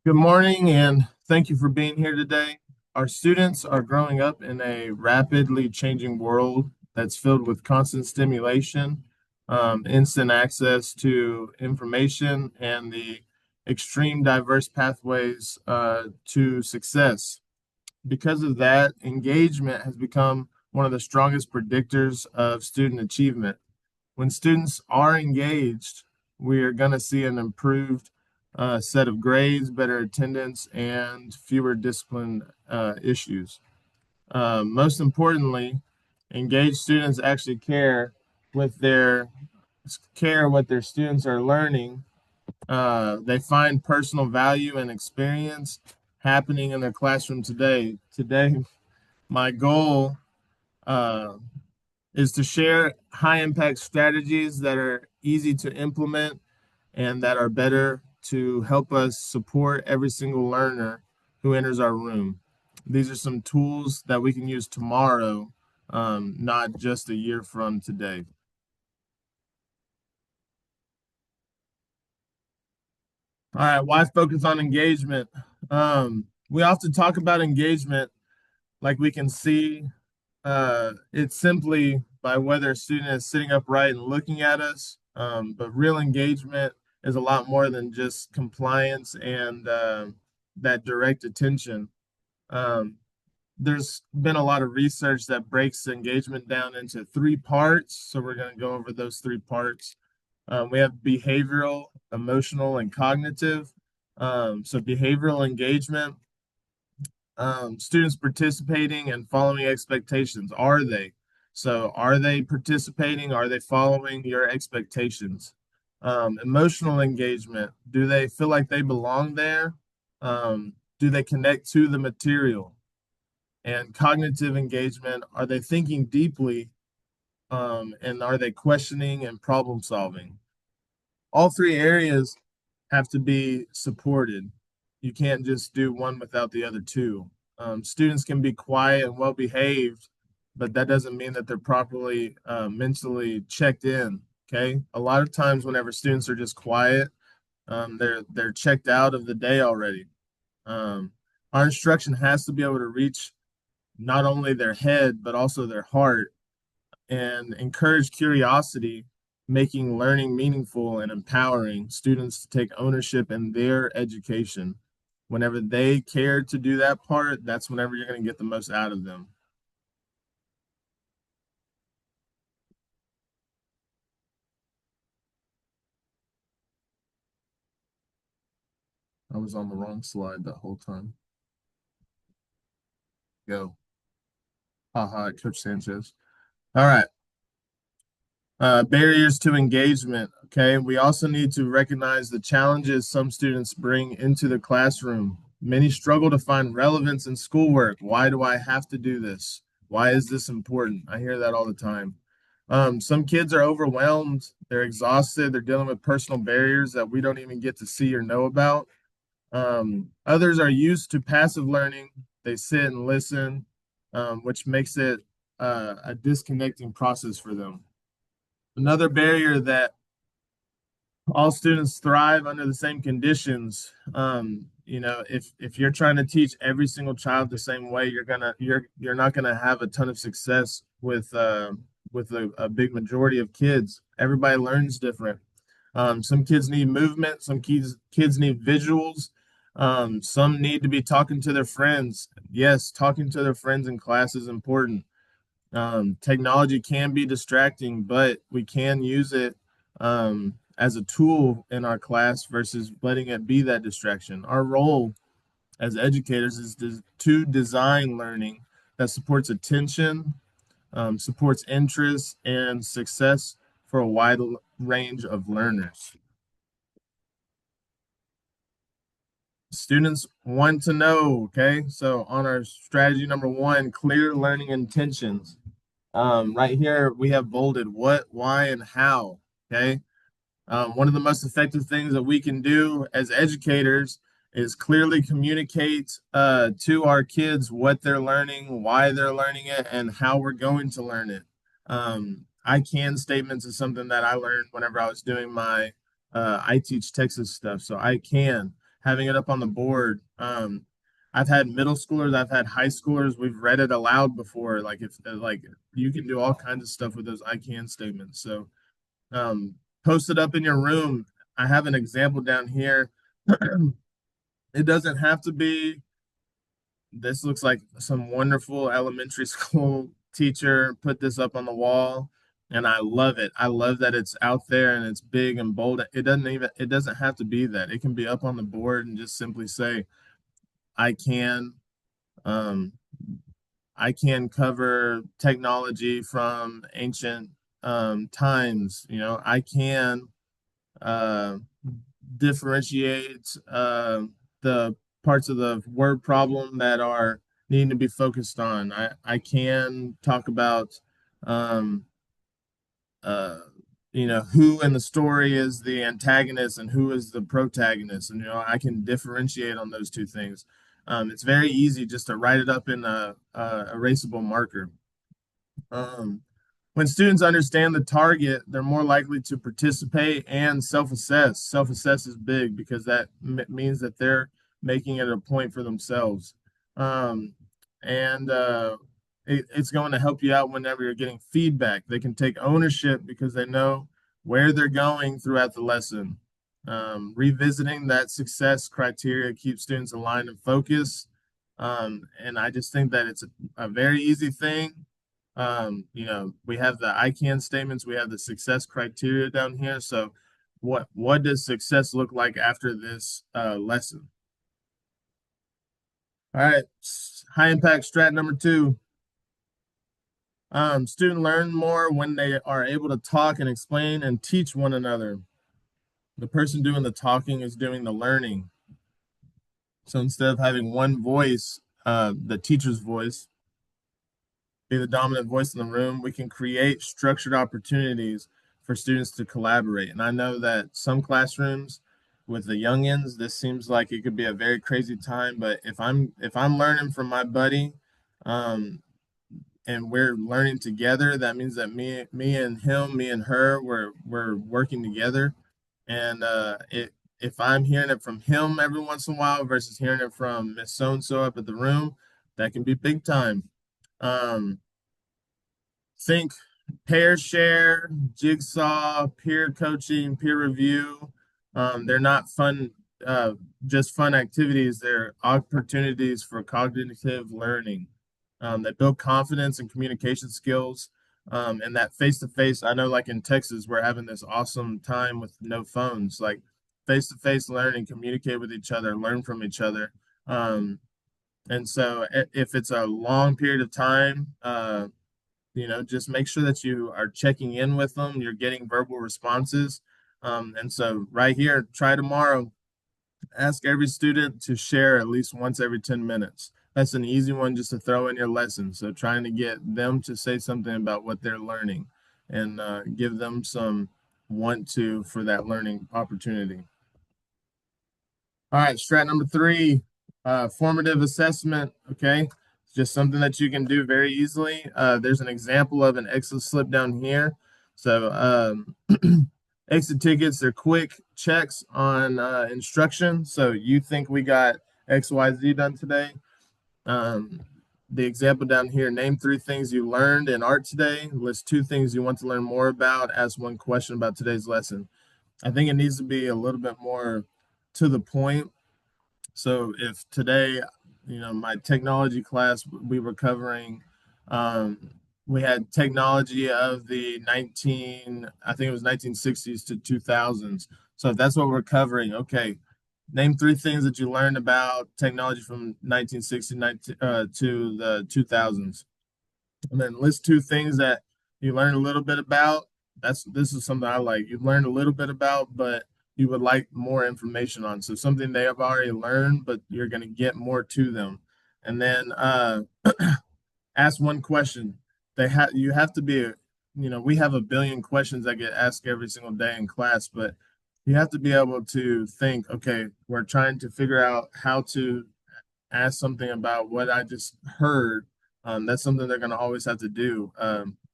Good morning, and thank you for being here today. Our students are growing up in a rapidly changing world that's filled with constant stimulation, instant access to information, and the extreme diverse pathways to success. Because of that, engagement has become one of the strongest predictors of student achievement. When students are engaged, we are going to see an improved set of grades, better attendance, and fewer discipline issues. Most importantly, engaged students actually with their care what their students are learning. They find personal value and experience happening in their classroom today. Today, my goal uh, is to share high impact strategies that are easy to implement and that are better to help us support every single learner who enters our room. These are some tools that we can use tomorrow, not just a year from today. All right, why focus on engagement? We often talk about engagement like we can see it's simply by whether a student is sitting upright and looking at us. But real engagement is a lot more than just compliance and that direct attention. Um, there's been a lot of research that breaks engagement down into three parts. So we're going to go over those three parts. We have behavioral, emotional, and cognitive. So behavioral engagement, students participating and following expectations. Are they? So, are they participating? Are they following your expectations? Emotional engagement. Do they feel like they belong there? Do they connect to the material? And cognitive engagement. Are they thinking deeply? And are they questioning and problem solving? All three areas have to be supported. You can't just do one without the other two. Students can be quiet and well behaved, but that doesn't mean that they're properly mentally checked in. Okay. A lot of times, whenever students are just quiet, they're checked out of the day already. Um, our instruction has to be able to reach not only their head but also their heart and encourage curiosity, making learning meaningful and empowering students to take ownership in their education. Whenever they care to do that part, that's whenever you're going to get the most out of them. I was on the wrong slide that whole time. Go. Haha, Coach Sanchez. All right. Barriers to engagement. Okay. We also need to recognize the challenges some students bring into the classroom. Many struggle to find relevance in schoolwork. Why do I have to do this? Why is this important? I hear that all the time. Some kids are overwhelmed. They're exhausted. They're dealing with personal barriers that we don't even get to see or know about. Others are used to passive learning. They sit and listen, which makes it a disconnecting process for them. Another barrier that all students thrive under the same conditions. If you're trying to teach every single child the same way, you're not gonna have a ton of success with a big majority of kids. Everybody learns different. Some kids need movement, some kids need visuals. Some need to be talking to their friends. Yes, talking to their friends in class is important. Technology can be distracting, but we can use it as a tool in our class versus letting it be that distraction. Our role as educators is to design learning that supports attention, supports interest, and success for a wide range of learners. Students want to know, okay? So on our strategy number one, clear learning intentions. Right here, we have bolded what, why, and how. Okay. One of the most effective things that we can do as educators is clearly communicate to our kids what they're learning, why they're learning it, and how we're going to learn it. I can statements is something that I learned whenever I was doing my I Teach Texas stuff. So I can. having it up on the board. I've had middle schoolers, I've had high schoolers. We've read it aloud before. Like if like you can do all kinds of stuff with those I can statements. So um, post it up in your room. I have an example down here. It doesn't have to be. This looks like some wonderful elementary school teacher put this up on the wall, and I love it. I love that it's out there and it's big and bold. It doesn't have to be that. It can be up on the board and just simply say, I can. Um, I can cover technology from ancient times. I can uh, differentiate the parts of the word problem that are needing to be focused on. I can talk about um, uh, who in the story is the antagonist and who is the protagonist, and I can differentiate on those two things. It's very easy just to write it up in a erasable marker. Um, when students understand the target, they're more likely to participate and self-assess. Self-assess is big because that means that they're making it a point for themselves. Um, and it's going to help you out whenever you're getting feedback. They can take ownership because they know where they're going throughout the lesson. Revisiting that success criteria keeps students aligned and focused. And I just think that it's a very easy thing. We have the I can statements, we have the success criteria down here. So what does success look like after this lesson? All right, high impact strat number 2. Student learn more when they are able to talk and explain and teach one another. The person doing the talking is doing the learning. So instead of having one voice, the teacher's voice, be the dominant voice in the room, we can create structured opportunities for students to collaborate. And I know that some classrooms with the youngins, this seems like it could be a very crazy time. But if I'm learning from my buddy, um, and we're learning together, that means that me and him, me and her, we're working together. And if I'm hearing it from him every once in a while versus hearing it from Miss So and So up at the room, that can be big time. Um, think pair share, jigsaw, peer coaching, peer review. They're not fun, just fun activities. They're opportunities for cognitive learning. They build confidence and communication skills. And that face to face, I know like in Texas, we're having this awesome time with no phones, like face to face learning, communicate with each other, learn from each other. And so if it's a long period of time, just make sure that you are checking in with them. You're getting verbal responses. And so right here, try tomorrow. Ask every student to share at least once every 10 minutes. That's an easy one just to throw in your lesson. So trying to get them to say something about what they're learning and give them some want to for that learning opportunity. All right, strat number 3, formative assessment. Okay, it's just something that you can do very easily. There's an example of an exit slip down here. So exit tickets, they're quick checks on instruction. So you think we got XYZ done today? The example down here, name 3 things you learned in art today. List 2 things you want to learn more about. Ask 1 question about today's lesson. I think it needs to be a little bit more to the point. So if today, my technology class, we were covering, we had technology of the I think it was 1960s to 2000s. So if that's what we're covering, okay, name 3 things that you learned about technology from 1960 to the 2000s. And then list 2 things that you learned a little bit about. This is something I like. You learned a little bit about, but you would like more information on. So something they have already learned, but you're going to get more to them. And then ask 1 question. You have to be, we have a billion questions that get asked every single day in class, but you have to be able to think, okay, we're trying to figure out how to ask something about what I just heard. That's something they're going to always have to do.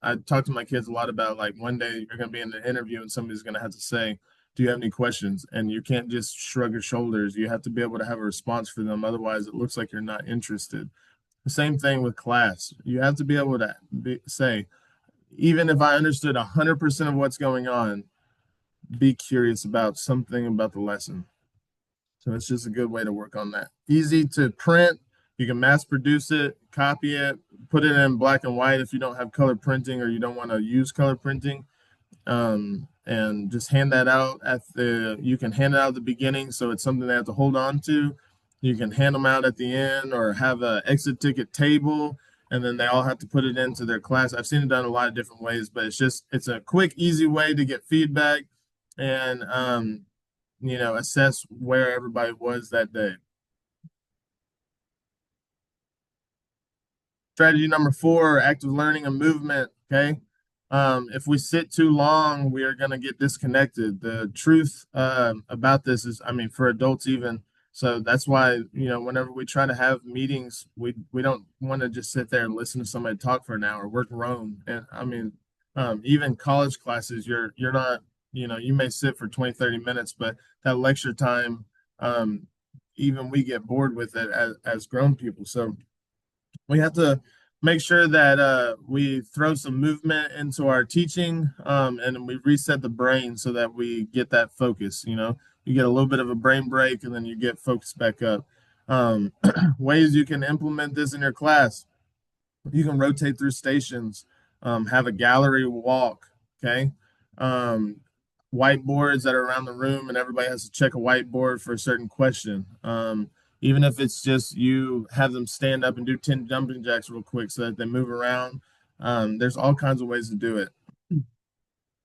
I talk to my kids a lot about like one day you're going to be in an interview and somebody's going to have to say, do you have any questions? And you can't just shrug your shoulders. You have to be able to have a response for them. Otherwise, it looks like you're not interested. The same thing with class. You have to be able to say, even if I understood 100% of what's going on, be curious about something about the lesson. So it's just a good way to work on that. Easy to print. You can mass produce it, copy it, put it in black and white if you don't have color printing or you don't want to use color printing. And just hand that out you can hand it out at the beginning. So it's something they have to hold on to. You can hand them out at the end or have a exit ticket table, and then they all have to put it into their class. I've seen it done a lot of different ways, but it's a quick, easy way to get feedback and, assess where everybody was that day. Strategy number 4, active learning and movement. Okay. If we sit too long, we are going to get disconnected. The truth about this is, I mean, for adults even. So that's why, whenever we try to have meetings, we don't want to just sit there and listen to somebody talk for an hour. We're grown. And I mean, even college classes, you're not, you may sit for 20, 30 minutes, but that lecture time, even we get bored with it as grown people. So we have to make sure that we throw some movement into our teaching, and we reset the brain so that we get that focus. You get a little bit of a brain break and then you get focused back up. Ways you can implement this in your class: you can rotate through stations, have a gallery walk. Okay. Whiteboards that are around the room and everybody has to check a whiteboard for a certain question. Even if it's just you have them stand up and do 10 jumping jacks real quick so that they move around. There's all kinds of ways to do it.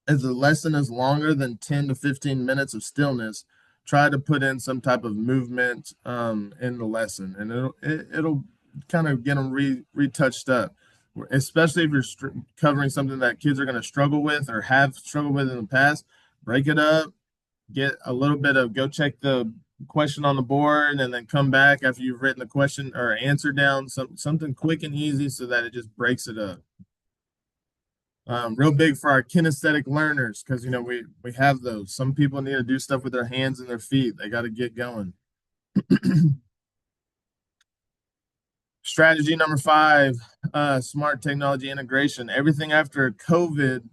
If the lesson is longer than 10 to 15 minutes of stillness, try to put in some type of movement in the lesson, and it'll kind of get them retouched up, especially if you're covering something that kids are going to struggle with or have struggled with in the past. Break it up, get a little bit of go check the question on the board, and then come back after you've written the question or answer down, something quick and easy so that it just breaks it up. Real big for our kinesthetic learners, because we have those. Some people need to do stuff with their hands and their feet. They got to get going. Strategy number 5, smart technology integration. Everything after COVID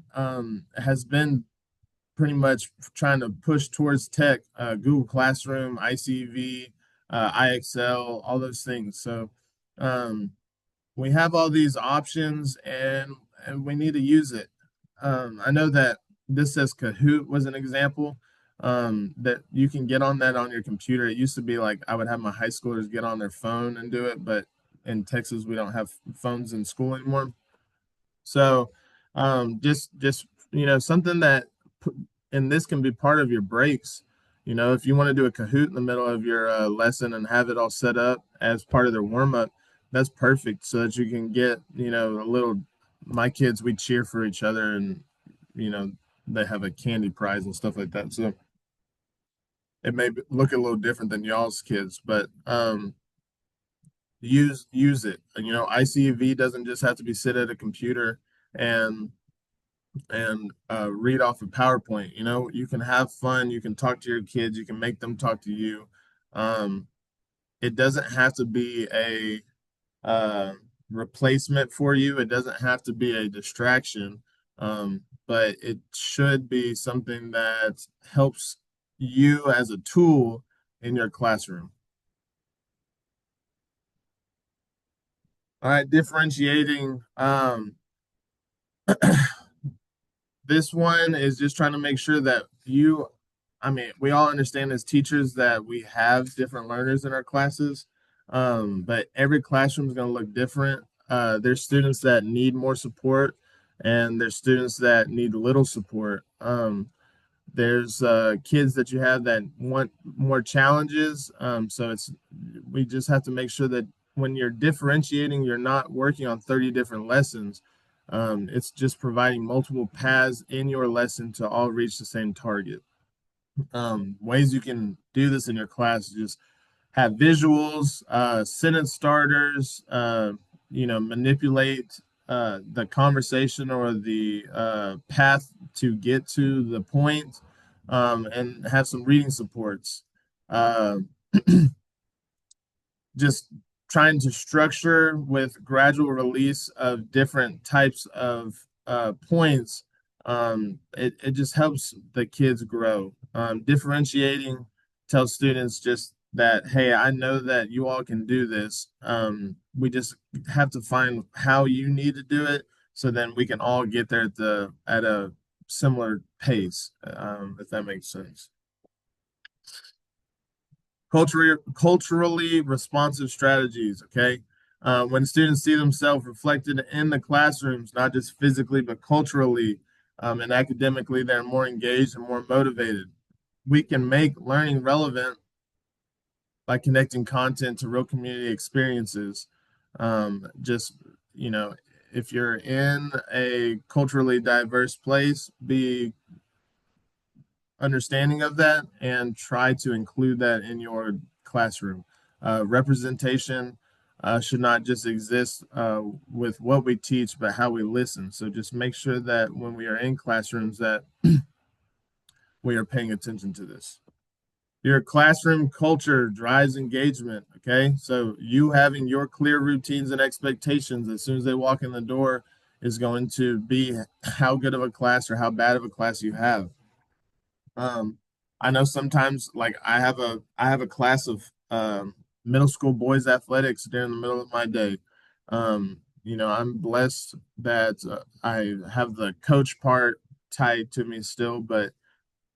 has been pretty much trying to push towards tech, Google Classroom, ICV, IXL, all those things. So we have all these options and we need to use it. I know that this says Kahoot was an example that you can get on that on your computer. It used to be like I would have my high schoolers get on their phone and do it, but in Texas we don't have phones in school anymore. So just something that and this can be part of your breaks. If you want to do a Kahoot in the middle of your lesson and have it all set up as part of their warm up, that's perfect so that you can get, a little, my kids, we cheer for each other and, they have a candy prize and stuff like that. So it may look a little different than y'all's kids, but use it. ICV doesn't just have to be sit at a computer and read off of PowerPoint. You can have fun, you can talk to your kids, you can make them talk to you. It doesn't have to be a replacement for you. It doesn't have to be a distraction, but it should be something that helps you as a tool in your classroom. All right, differentiating. This one is just trying to make sure that we all understand as teachers that we have different learners in our classes, but every classroom is going to look different. There's students that need more support, and there's students that need little support. There's kids that you have that want more challenges. So we just have to make sure that when you're differentiating, you're not working on 30 different lessons. It's just providing multiple paths in your lesson to all reach the same target. Ways you can do this in your class is just have visuals, sentence starters, manipulate the conversation or the path to get to the point. and have some reading supports. Uh, just trying to structure with gradual release of different types of points. It just helps the kids grow. Differentiating tells students just that, hey, I know that you all can do this. We just have to find how you need to do it, so then we can all get there at a similar pace, if that makes sense. Culturally responsive strategies, okay? When students see themselves reflected in the classrooms, not just physically, but culturally and academically, they're more engaged and more motivated. We can make learning relevant by connecting content to real community experiences. Just, you know, if you're in a culturally diverse place, be understanding of that and try to include that in your classroom. Representation should not just exist with what we teach, but how we listen. So just make sure that when we are in classrooms that we are paying attention to this. Your classroom culture drives engagement. Okay. So you having your clear routines and expectations as soon as they walk in the door is going to be how good of a class or how bad of a class you have. Um, I know sometimes like I have a class of middle school boys athletics during the middle of my day. I'm blessed that I have the coach part tied to me still, but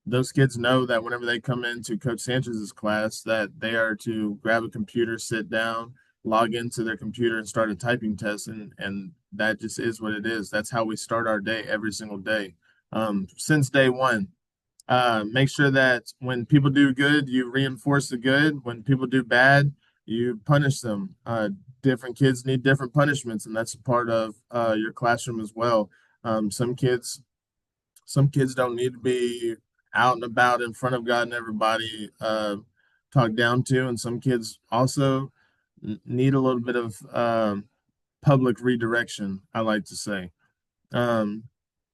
those kids know that whenever they come into Coach Sanchez's class, that they are to grab a computer, sit down, log into their computer, and start a typing test, and that just is what it is. That's how we start our day every single day, since day one. Make sure that when people do good, you reinforce the good. When people do bad, you punish them. Different kids need different punishments, and that's a part of your classroom as well. Some kids don't need to be out and about in front of God and everybody talked down to, and some kids also need a little bit of public redirection, I like to say. Um,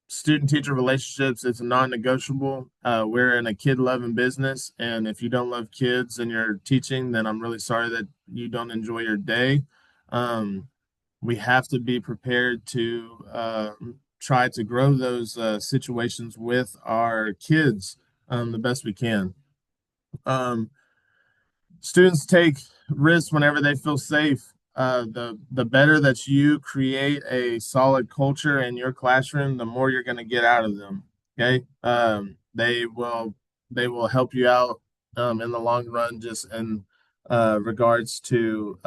Student teacher relationships, it's a non-negotiable. We're in a kid loving business, and if you don't love kids and you're teaching, then I'm really sorry that you don't enjoy your day. um, we have to be prepared to try to grow those situations with our kids the best we can. um, Students take risks whenever they feel safe. The better that you create a solid culture in your classroom, the more you're going to get out of them. Okay, they will help you out in the long run, just in regards to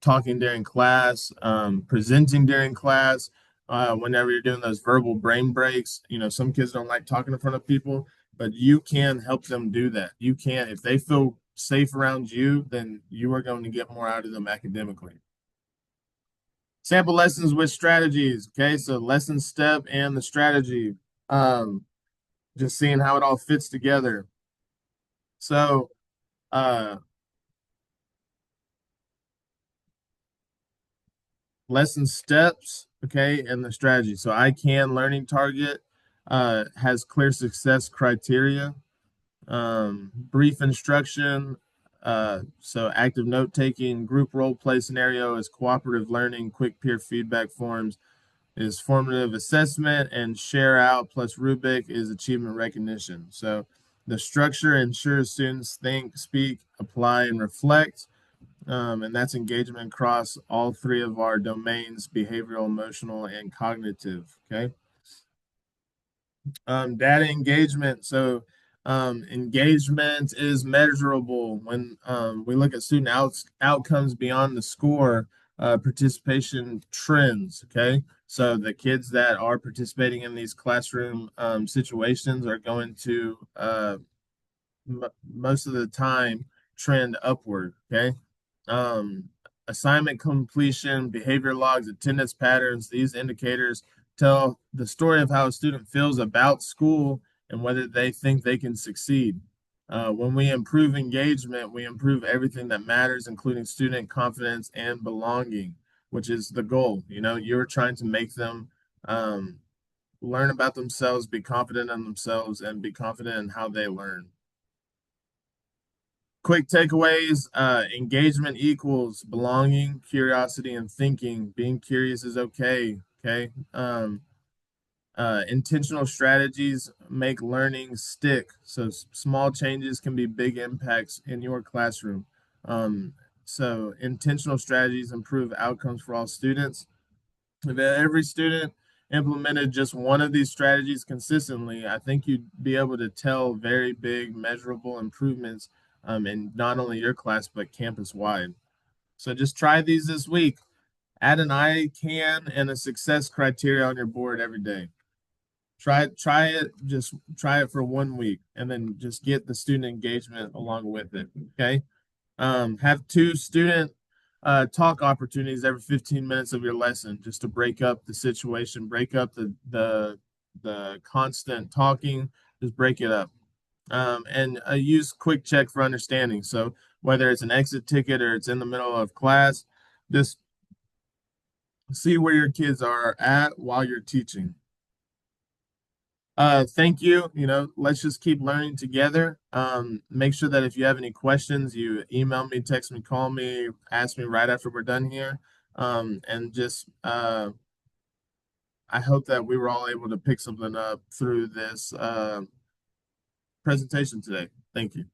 talking during class, presenting during class. Whenever you're doing those verbal brain breaks, some kids don't like talking in front of people, but you can help them do that. You can, if they feel safe around you, then you are going to get more out of them academically. Sample lessons with strategies. Okay, so lesson step and the strategy. Um, just seeing how it all fits together. So, uh, lesson steps, okay, and the strategy. So, I can learning target has clear success criteria. Brief instruction. So active note taking, group role play scenario is cooperative learning, quick peer feedback forms is formative assessment, and share out plus rubric is achievement recognition. So the structure ensures students think, speak, apply, and reflect. And that's engagement across all three of our domains: behavioral, emotional, and cognitive. Okay. Data engagement. So engagement is measurable when we look at student outcomes beyond the score. Participation trends. Okay, so the kids that are participating in these classroom situations are going to most of the time trend upward. Okay. um, Assignment completion, behavior logs, attendance patterns, these indicators tell the story of how a student feels about school and whether they think they can succeed. When we improve engagement, we improve everything that matters, including student confidence and belonging, which is the goal. You're trying to make them um, learn about themselves, be confident in themselves, and be confident in how they learn. Quick takeaways, engagement equals belonging, curiosity, and thinking. Being curious is okay. Okay. Intentional strategies make learning stick. So small changes can be big impacts in your classroom. Um, so intentional strategies improve outcomes for all students. If every student implemented just one of these strategies consistently, I think you'd be able to tell very big, measurable improvements in not only your class, but campus wide. So just try these this week. Add an I can and a success criteria on your board every day. Try it, just try it for 1 week and then just get the student engagement along with it. Okay. Have two student talk opportunities every 15 minutes of your lesson just to break up the situation, break up the constant talking, just break it up. And use quick check for understanding. So whether it's an exit ticket or it's in the middle of class, just see where your kids are at while you're teaching. Thank you. Let's just keep learning together. Make sure that if you have any questions, you email me, text me, call me, ask me right after we're done here. And just I hope that we were all able to pick something up through this presentation today. Thank you.